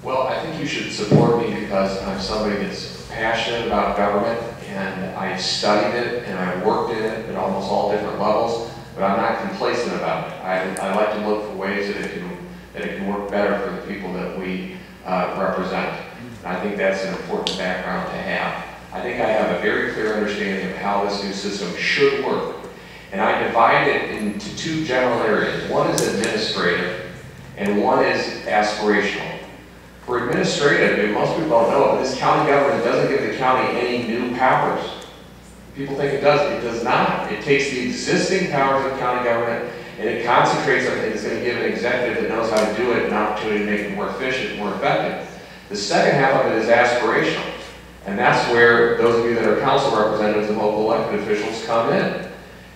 Well, I think you should support me because I'm somebody that's passionate about government, and I studied it and I worked in it at almost all different levels, but I'm not complacent about it. I like to look for ways that it can work better for the people that we represent. And I think that's an important background to have. I think I have a very clear understanding of how this new system should work. And I divide it into two general areas. One is administrative, and one is aspirational. For administrative, and most people don't know, this county government doesn't give the county any new powers. People think it does. It does not. It takes the existing powers of county government and it concentrates on it. It's going to give an executive that knows how to do it an opportunity to make it more efficient, more effective. The second half of it is aspirational. And that's where those of you that are council representatives and local elected officials come in.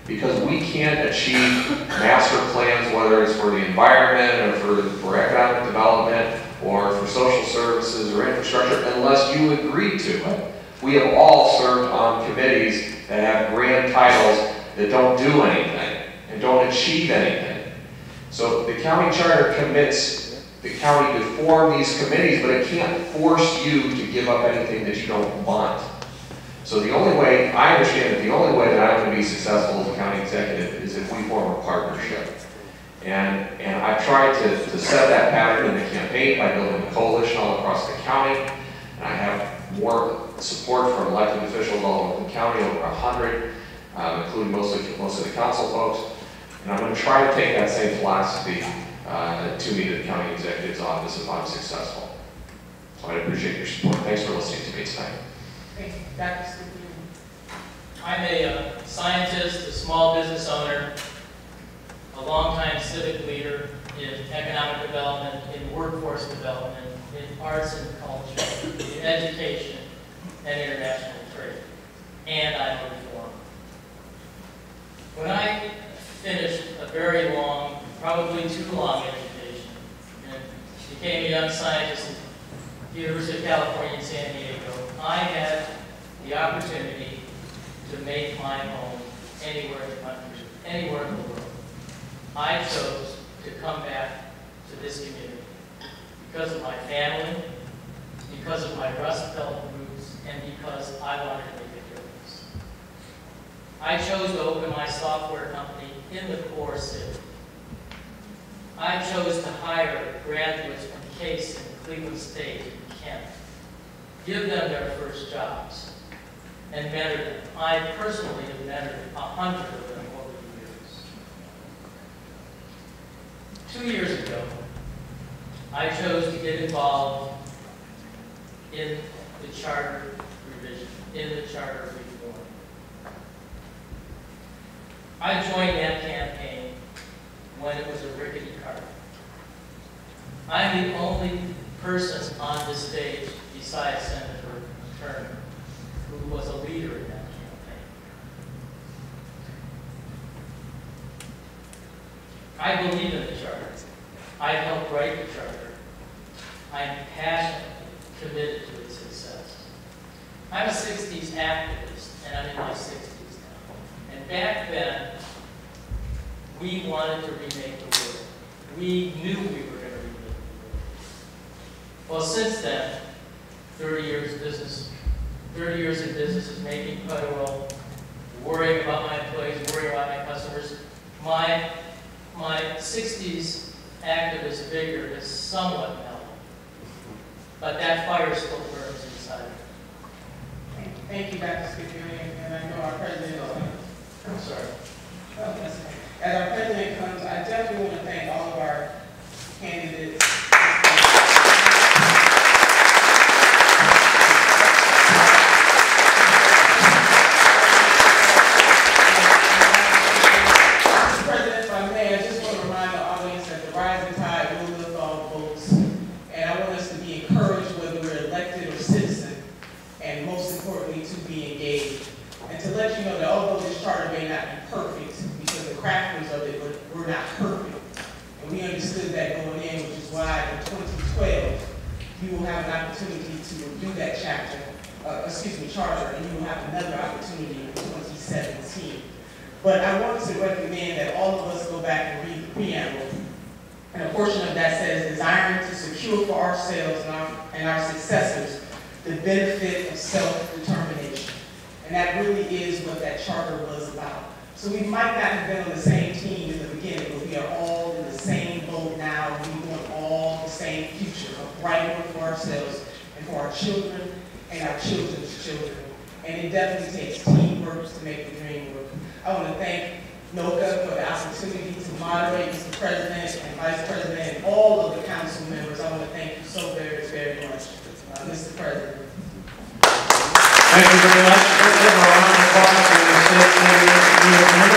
Because we can't achieve master plans, whether it's for the environment or for economic development or for social services or infrastructure, unless you agree to it. We have all served on committees that have grand titles that don't do anything and don't achieve anything. So the county charter commits the county to form these committees, but it can't force you to give up anything that you don't want. So the only way, I understand that the only way that I'm going to be successful as a county executive is if we form a partnership. And I've tried to set that pattern in the campaign by building a coalition all across the county. And I have more support from elected officials all over the county, over 100, including most of the council folks. And I'm going to try to take that same philosophy to me to the county executive's office if I'm successful. So I appreciate your support. Thanks for listening to me tonight. Thank you. Dr. Steve. I'm a scientist, a small business owner, a longtime civic leader in economic development, in workforce development, in arts and culture, in education, and international trade. And I'm a reformer. When I finished a very long, probably too long education, and became a young scientist at the University of California in San Diego, I had the opportunity to make my home anywhere in the country, anywhere in the world. I chose to come back to this community because of my family, because of my Rust Belt roots, and because I wanted to make a difference. I chose to open my software company in the core city. I chose to hire graduates from Case and Cleveland State and Kent, give them their first jobs, and mentor them. I personally have mentored 100 of them over the years. 2 years ago, I chose to get involved in the charter revision, in the charter reform. I joined that campaign when it was a rickety cart. I'm the only person on this stage besides Senator Turner who was a leader in that campaign. I believe in the charter. I helped write the charter. I'm passionately committed to its success. I'm a 60s activist, and I'm in my 60s now. And back then, we wanted to remake the world. We knew we were going to remake the world. Well, since then, 30 years in business is making quite a role, worrying about my employees, worrying about my customers. My 60s activist vigor is somewhat mellowed, but that fire still burns inside of me. Thank you, Dr. Scipio, and I know our president. I'm sorry. Oh, that's okay. As our president comes, I definitely want to thank all of our candidates. President, if I may, I just want to remind the audience that the rising tide will lift all boats, and I want us to be encouraged whether we're elected or citizen, and most importantly, to be engaged. And to let you know that although this charter may not be perfect, because the crafters of it were not perfect, and we understood that going in, which is why in 2012, you will have an opportunity to review that chapter, charter, and you will have another opportunity in 2017. But I want to recommend that all of us go back and read the preamble, and a portion of that says, desiring to secure secure for ourselves and our successors the benefit of self-determination. And that really is what that charter was about. So we might not have been on the same team in the beginning, but we are all in the same boat now. We want all the same future, a bright one for ourselves and for our children and our children's children. And it definitely takes teamwork to make the dream work. I want to thank NOCA for the opportunity to moderate, Mr. President and Vice President and all of the council members. I want to thank you so very, very much, Mr. President. Thank you very much. Let's give a round of applause for the state